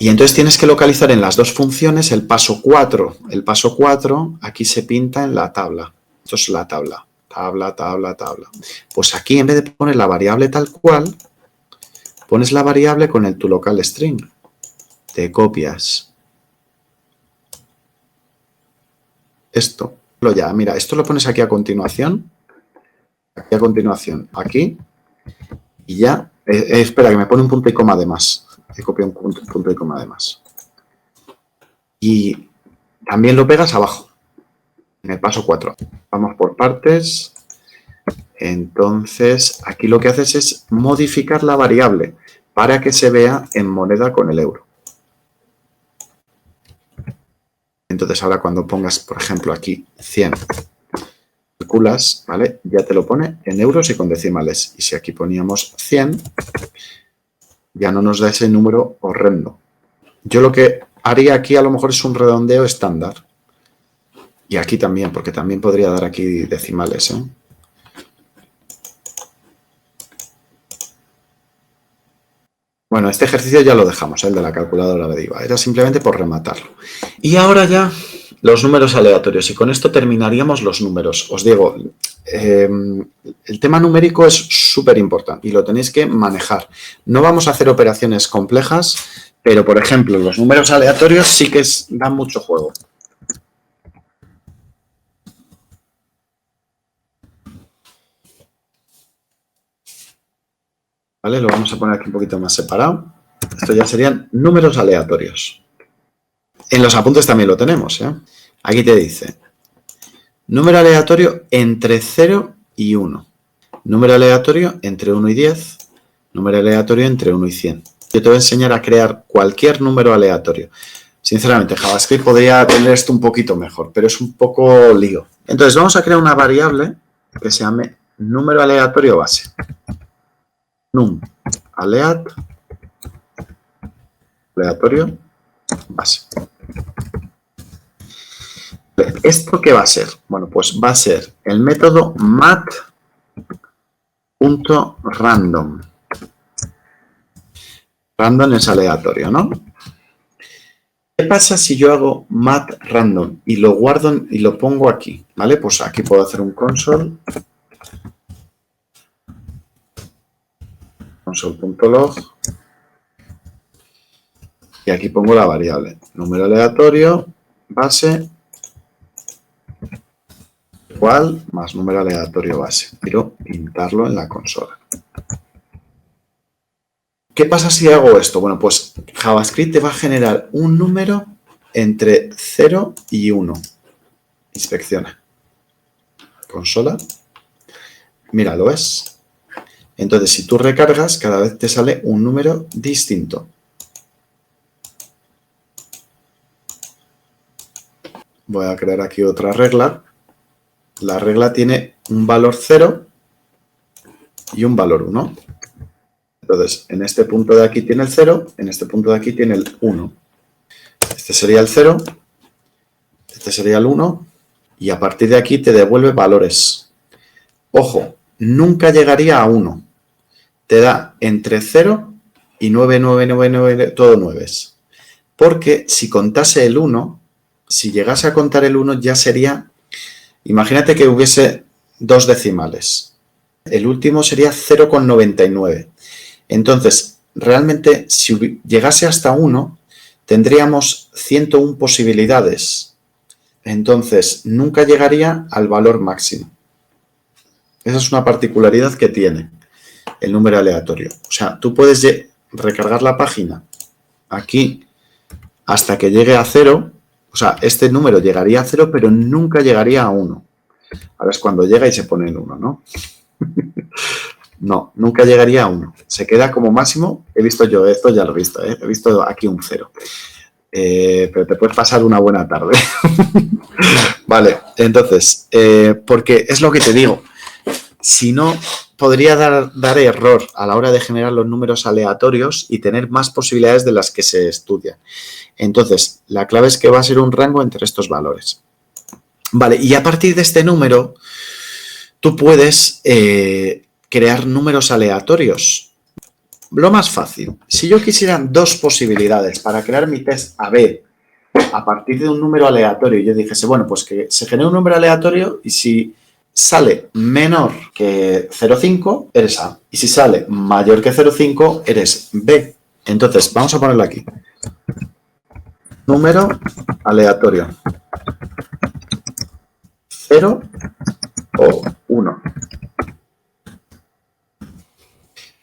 y entonces tienes que localizar en las dos funciones el paso 4. El paso 4 aquí se pinta en la tabla. Esto es la tabla. Tabla, tabla, tabla. Pues aquí, en vez de poner la variable tal cual, pones la variable con el toLocalString. Te copias esto. Ya, mira, esto lo pones aquí a continuación. Aquí a continuación, aquí. Y ya, espera, que me pone un punto y coma de más. He copiado un punto y coma de más. Y también lo pegas abajo, en el paso 4. Vamos por partes. Entonces, aquí lo que haces es modificar la variable para que se vea en moneda con el euro. Entonces, ahora cuando pongas, por ejemplo, aquí 100, calculas, ¿vale? Ya te lo pone en euros y con decimales. Y si aquí poníamos 100, ya no nos da ese número horrendo. Yo lo que haría aquí a lo mejor es un redondeo estándar. Y aquí también, porque también podría dar aquí decimales, ¿eh? Bueno, este ejercicio ya lo dejamos, el de la calculadora de IVA. Era simplemente por rematarlo. Y ahora ya los números aleatorios. Y con esto terminaríamos los números. Os digo, el tema numérico es súper importante y lo tenéis que manejar. No vamos a hacer operaciones complejas, pero, por ejemplo, los números aleatorios sí que dan mucho juego. ¿Vale? Lo vamos a poner aquí un poquito más separado. Esto ya serían números aleatorios. En los apuntes también lo tenemos, ¿eh? Aquí te dice, número aleatorio entre 0 y 1. Número aleatorio entre 1 y 10. Número aleatorio entre 1 y 100. Yo te voy a enseñar a crear cualquier número aleatorio. Sinceramente, JavaScript podría tener esto un poquito mejor, pero es un poco lío. Entonces, vamos a crear una variable que se llame número aleatorio base. Num aleatorio base. ¿Esto qué va a ser? Bueno, pues va a ser el método mat.random. Random es aleatorio, ¿no? ¿Qué pasa si yo hago mat.random y lo guardo y lo pongo aquí? ¿Vale? Pues aquí puedo hacer un console.log y aquí pongo la variable número aleatorio base igual más número aleatorio base. Quiero pintarlo en la consola. ¿Qué pasa si hago esto? Bueno, pues JavaScript te va a generar un número entre 0 y 1. Inspecciona. Consola. Mira, ¿lo ves? Entonces, si tú recargas, cada vez te sale un número distinto. Voy a crear aquí otra regla. La regla tiene un valor 0 y un valor 1. Entonces, en este punto de aquí tiene el 0, en este punto de aquí tiene el 1. Este sería el 0, este sería el 1, y a partir de aquí te devuelve valores. Ojo, nunca llegaría a 1. Te da entre 0 y 9, 9, 9, 9, todo 9. Porque si contase el 1, si llegase a contar el 1 ya sería, imagínate que hubiese dos decimales. El último sería 0,99. Entonces, realmente, si llegase hasta 1, tendríamos 101 posibilidades. Entonces, nunca llegaría al valor máximo. Esa es una particularidad que tiene el número aleatorio. O sea, tú puedes recargar la página aquí hasta que llegue a 0. O sea, este número llegaría a 0, pero nunca llegaría a 1. Ahora es cuando llega y se pone en 1, ¿no? No, nunca llegaría a 1. Se queda como máximo, he visto yo esto, ya lo he visto, he visto aquí un 0. Pero te puedes pasar una buena tarde. Vale, entonces, porque es lo que te digo, si no, podría dar error a la hora de generar los números aleatorios y tener más posibilidades de las que se estudian. Entonces, la clave es que va a ser un rango entre estos valores. Vale, y a partir de este número, tú puedes crear números aleatorios. Lo más fácil, si yo quisiera dos posibilidades para crear mi test A/B a partir de un número aleatorio y yo dijese, bueno, pues que se genere un número aleatorio y si sale menor que 0,5, eres A. Y si sale mayor que 0,5, eres B. Entonces, vamos a ponerlo aquí. Número aleatorio. 0 o 1.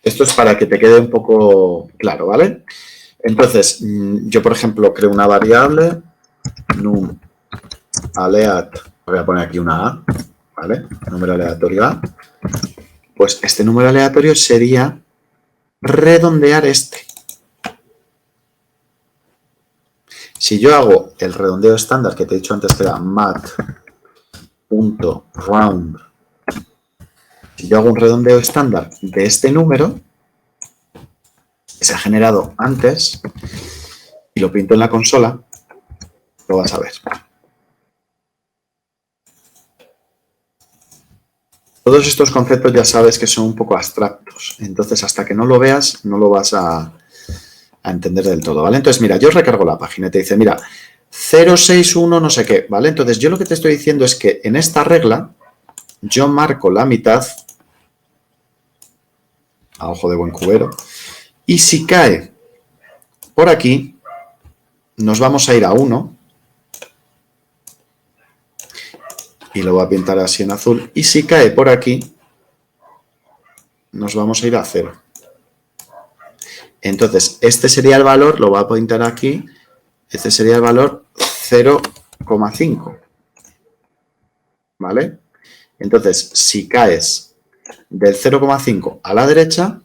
Esto es para que te quede un poco claro, ¿vale? Entonces, yo, por ejemplo, creo una variable num aleat, voy a poner aquí una A, ¿vale? Número aleatorio A. Pues este número aleatorio sería redondear este. Si yo hago el redondeo estándar que te he dicho antes que era mat.round, si yo hago un redondeo estándar de este número que se ha generado antes y lo pinto en la consola, lo vas a ver. Todos estos conceptos ya sabes que son un poco abstractos, entonces hasta que no lo veas no lo vas a entender del todo, ¿vale? Entonces, mira, yo recargo la página y te dice, mira, 061 no sé qué, ¿vale? Entonces, yo lo que te estoy diciendo es que en esta regla yo marco la mitad a ojo de buen cubero y si cae por aquí, nos vamos a ir a 1 y lo voy a pintar así en azul y si cae por aquí, nos vamos a ir a 0. Entonces, este sería el valor, lo voy a pintar aquí, este sería el valor 0,5, ¿vale? Entonces, si caes del 0,5 a la derecha,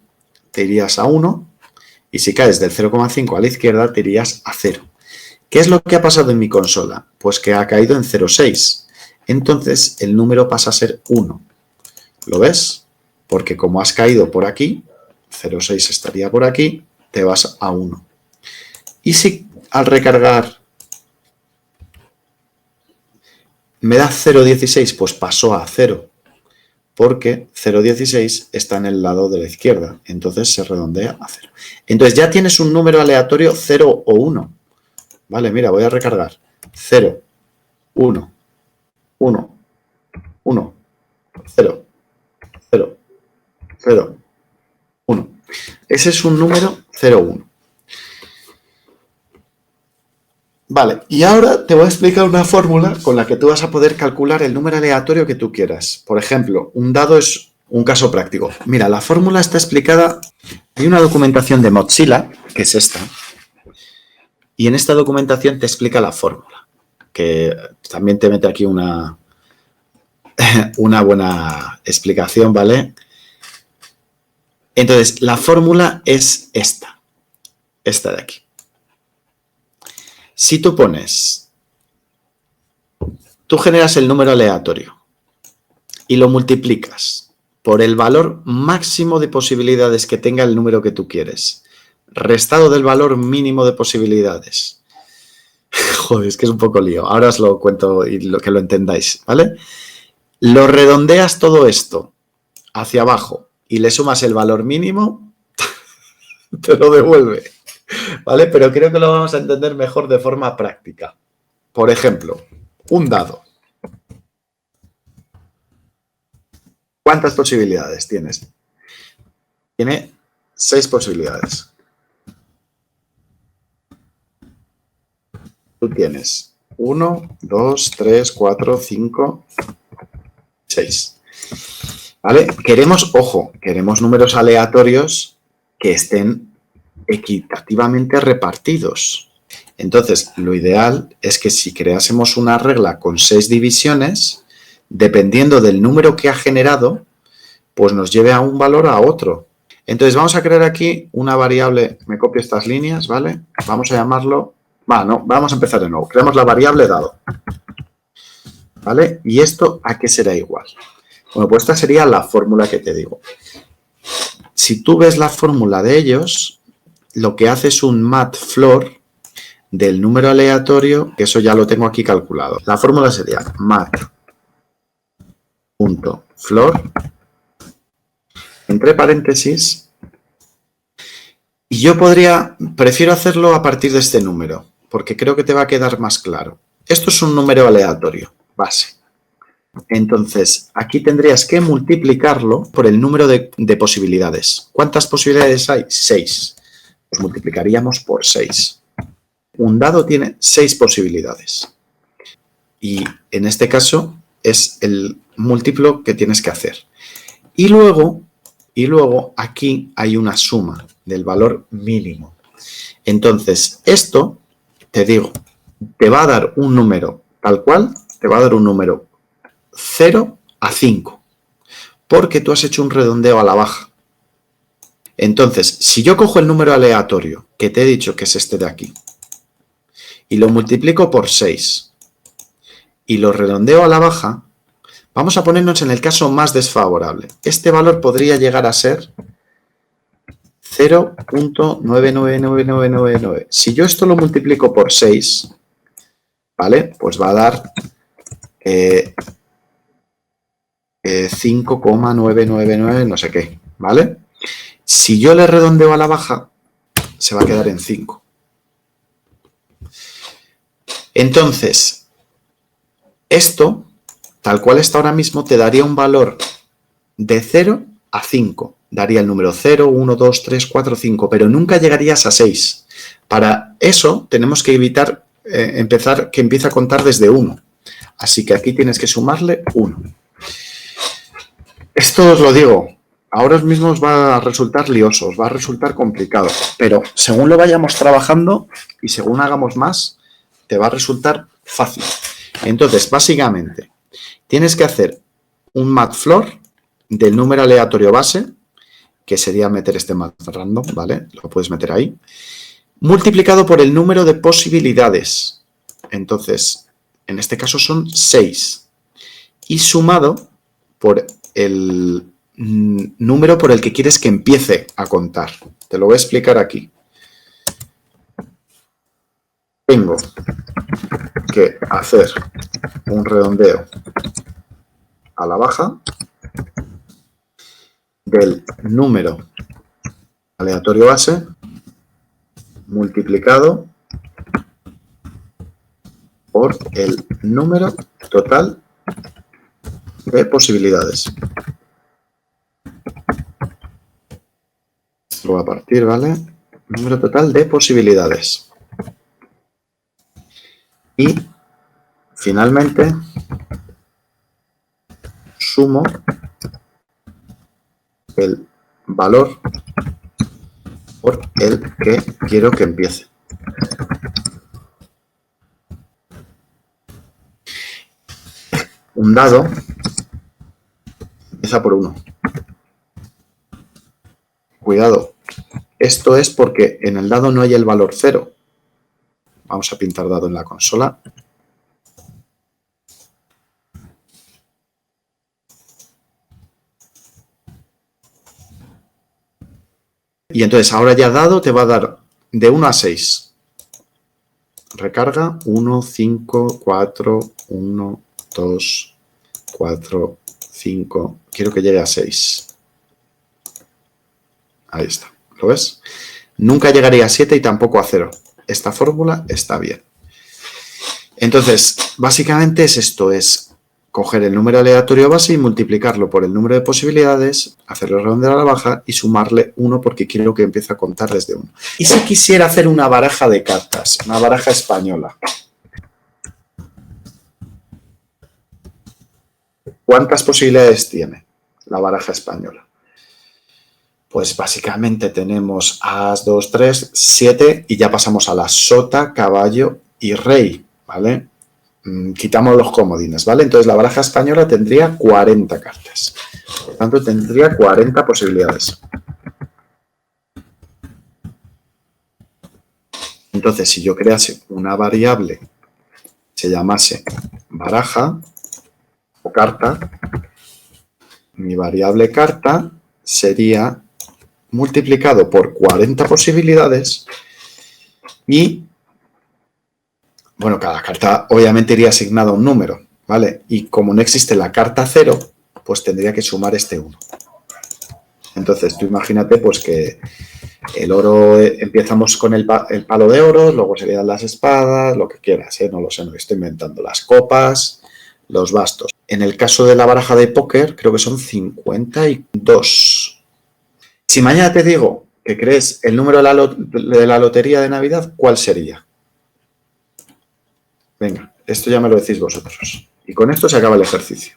te irías a 1, y si caes del 0,5 a la izquierda, te irías a 0. ¿Qué es lo que ha pasado en mi consola? Pues que ha caído en 0,6. Entonces, el número pasa a ser 1. ¿Lo ves? Porque como has caído por aquí, 0,6 estaría por aquí, te vas a 1. Y si al recargar me da 0,16, pues pasó a 0. Porque 0,16 está en el lado de la izquierda. Entonces se redondea a 0. Entonces ya tienes un número aleatorio 0 o 1. Vale, mira, voy a recargar. 0, 1, 1, 1, 0, 0, 0, 1. Ese es un número 0, 1. Vale, y ahora te voy a explicar una fórmula con la que tú vas a poder calcular el número aleatorio que tú quieras. Por ejemplo, un dado es un caso práctico. Mira, la fórmula está explicada. Hay una documentación de Mozilla, que es esta, y en esta documentación te explica la fórmula, que también te mete aquí una buena explicación, ¿vale? Entonces, la fórmula es esta de aquí. Si tú generas el número aleatorio y lo multiplicas por el valor máximo de posibilidades que tenga el número que tú quieres, restado del valor mínimo de posibilidades. Joder, es que es un poco lío. Ahora os lo cuento y que lo entendáis, ¿vale? Lo redondeas todo esto hacia abajo y le sumas el valor mínimo, te lo devuelve, ¿vale? Pero creo que lo vamos a entender mejor de forma práctica. Por ejemplo, un dado. ¿Cuántas posibilidades tienes? Tiene 6 posibilidades. Tú tienes 1, 2, 3, 4, 5, 6. ¿Vale? Queremos números aleatorios que estén equitativamente repartidos. Entonces, lo ideal es que si creásemos una regla con 6 divisiones, dependiendo del número que ha generado, pues nos lleve a un valor a otro. Entonces, vamos a crear aquí una variable, me copio estas líneas, ¿vale? Vamos a llamarlo, vamos a empezar de nuevo. Creamos la variable dado, ¿vale? ¿Y esto a qué será igual? Bueno, pues esta sería la fórmula que te digo. Si tú ves la fórmula de ellos, lo que hace es un matfloor del número aleatorio, que eso ya lo tengo aquí calculado. La fórmula sería mat.floor, entre paréntesis, y yo prefiero hacerlo a partir de este número, porque creo que te va a quedar más claro. Esto es un número aleatorio, base. Entonces, aquí tendrías que multiplicarlo por el número de posibilidades. ¿Cuántas posibilidades hay? 6. Pues multiplicaríamos por 6. Un dado tiene 6 posibilidades. Y en este caso es el múltiplo que tienes que hacer. Y luego aquí hay una suma del valor mínimo. Entonces, esto, te digo, te va a dar un número tal cual, te va a dar un número 0 a 5, porque tú has hecho un redondeo a la baja. Entonces, si yo cojo el número aleatorio, que te he dicho que es este de aquí, y lo multiplico por 6, y lo redondeo a la baja, vamos a ponernos en el caso más desfavorable. Este valor podría llegar a ser 0.999999. Si yo esto lo multiplico por 6, ¿vale? Pues va a dar 5,999 no sé qué, ¿vale? Si yo le redondeo a la baja, se va a quedar en 5. Entonces, esto, tal cual está ahora mismo, te daría un valor de 0 a 5. Daría el número 0, 1, 2, 3, 4, 5, pero nunca llegarías a 6. Para eso tenemos que evitar que empiece a contar desde 1. Así que aquí tienes que sumarle 1. Esto os lo digo, ahora mismo os va a resultar lioso, os va a resultar complicado, pero según lo vayamos trabajando y según hagamos más, te va a resultar fácil. Entonces, básicamente, tienes que hacer un matfloor del número aleatorio base, que sería meter este mat random, ¿vale? Lo puedes meter ahí, multiplicado por el número de posibilidades. Entonces, en este caso son 6. Y sumado por el número por el que quieres que empiece a contar. Te lo voy a explicar aquí. Tengo que hacer un redondeo a la baja del número aleatorio base multiplicado por el número total de posibilidades. Lo voy a partir, ¿vale? Número total de posibilidades. Y finalmente sumo el valor por el que quiero que empiece. Un dado empieza por 1. Cuidado, esto es porque en el dado no hay el valor 0. Vamos a pintar dado en la consola. Y entonces ahora ya dado te va a dar de 1 a 6. Recarga 1, 5, 4, 1, 2, 4, 5. Quiero que llegue a 6. Ahí está. ¿Lo ves? Nunca llegaría a 7 y tampoco a 0. Esta fórmula está bien. Entonces, básicamente es esto, es coger el número aleatorio base y multiplicarlo por el número de posibilidades, hacerlo redondear a la baja y sumarle 1 porque quiero que empiece a contar desde 1. Y si quisiera hacer una baraja de cartas, una baraja española, ¿cuántas posibilidades tiene la baraja española? Pues básicamente tenemos as, 2, 3, 7 y ya pasamos a la sota, caballo y rey, ¿vale? Quitamos los comodines, ¿vale? Entonces la baraja española tendría 40 cartas. Por tanto, tendría 40 posibilidades. Entonces, si yo crease una variable que se llamase baraja o carta, mi variable carta sería multiplicado por 40 posibilidades y, bueno, cada carta obviamente iría asignada a un número, ¿vale? Y como no existe la carta 0, pues tendría que sumar este 1. Entonces, tú imagínate pues que el oro, empezamos con el palo de oro, luego serían las espadas, lo que quieras, no lo sé, no estoy inventando, las copas, los bastos. En el caso de la baraja de póker, creo que son 52. Si mañana te digo que crees el número de la lotería de Navidad, ¿cuál sería? Venga, esto ya me lo decís vosotros. Y con esto se acaba el ejercicio.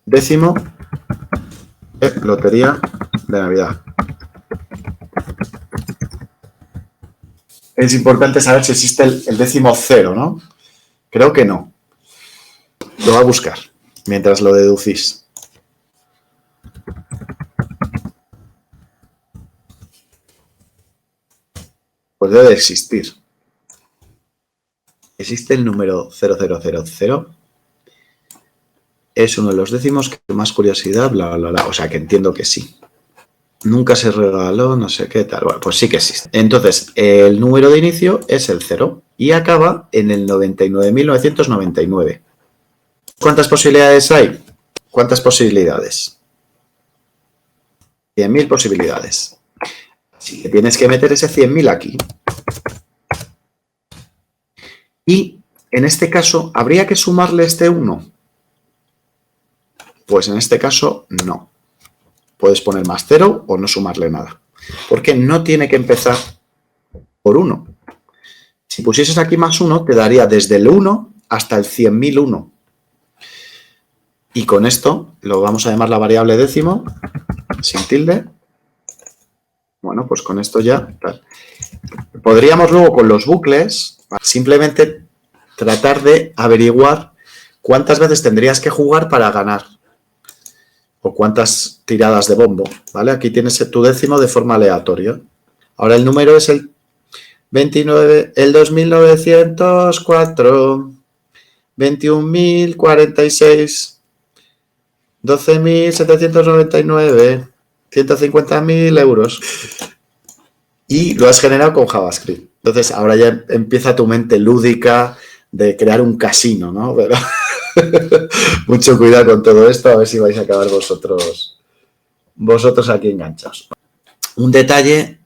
Décimo, lotería de Navidad. Es importante saber si existe el décimo 0, ¿no? Creo que no. Lo voy a buscar mientras lo deducís. Pues debe de existir. Existe el número 0000. Es uno de los décimos que más curiosidad, bla, bla, bla. O sea, que entiendo que sí. Nunca se regaló, no sé qué tal. Bueno, pues sí que existe. Entonces, el número de inicio es el 0 y acaba en el 99.999. ¿Cuántas posibilidades hay? ¿Cuántas posibilidades? 100.000 posibilidades. Así que tienes que meter ese 100.000 aquí. Y en este caso, ¿habría que sumarle este 1? Pues en este caso, no. Puedes poner más 0 o no sumarle nada. Porque no tiene que empezar por 1. Si pusieses aquí más 1, te daría desde el 1 hasta el 100.001. Y con esto lo vamos a llamar la variable décimo, sin tilde. Bueno, pues con esto ya tal. Podríamos luego con los bucles simplemente tratar de averiguar cuántas veces tendrías que jugar para ganar. O cuántas tiradas de bombo, ¿vale? Aquí tienes tu décimo de forma aleatoria. Ahora el número es el 29, el 2904, 21.046, 12.799, 150.000 euros. Y lo has generado con JavaScript. Entonces ahora ya empieza tu mente lúdica de crear un casino, ¿no? Pero mucho cuidado con todo esto, a ver si vais a acabar vosotros aquí enganchados. Un detalle,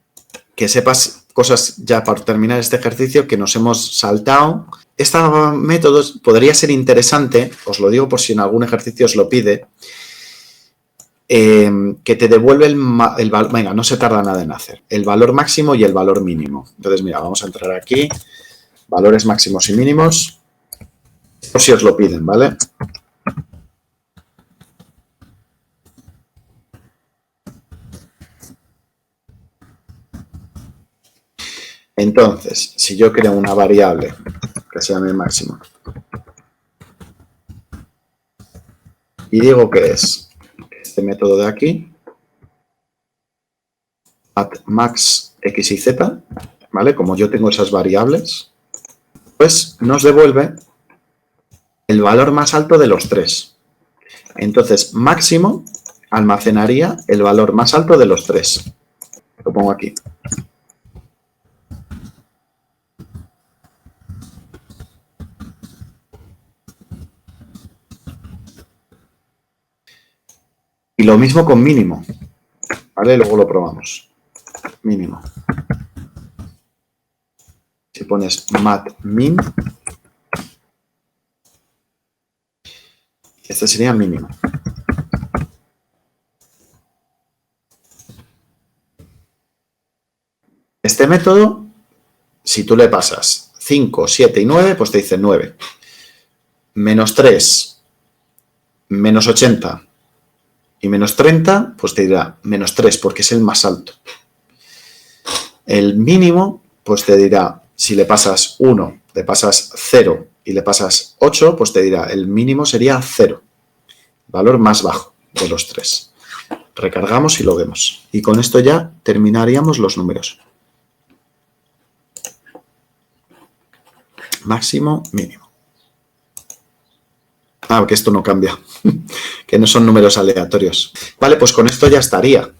que sepas cosas ya para terminar este ejercicio que nos hemos saltado. Este método podría ser interesante, os lo digo por si en algún ejercicio os lo pide, que te devuelve el valor. Venga, no se tarda nada en hacer. El valor máximo y el valor mínimo. Entonces, mira, vamos a entrar aquí. Valores máximos y mínimos. Por si os lo piden, ¿vale? Entonces, si yo creo una variable que se llame máximo y digo que es este método de aquí, max x y z, ¿vale? Como yo tengo esas variables, pues nos devuelve el valor más alto de los tres. Entonces, máximo almacenaría el valor más alto de los tres. Lo pongo aquí. Y lo mismo con mínimo, ¿vale? Luego lo probamos. Mínimo. Si pones mat_min, este sería mínimo. Este método, si tú le pasas 5, 7 y 9, pues te dice 9. Menos 3, menos 80 y menos 30, pues te dirá menos 3 porque es el más alto. El mínimo, pues te dirá, si le pasas 1, le pasas 0 y le pasas 8, pues te dirá, el mínimo sería 0. Valor más bajo de los tres. Recargamos y lo vemos. Y con esto ya terminaríamos los números. Máximo, mínimo. Ah, que esto no cambia. Que no son números aleatorios. Vale, pues con esto ya estaría.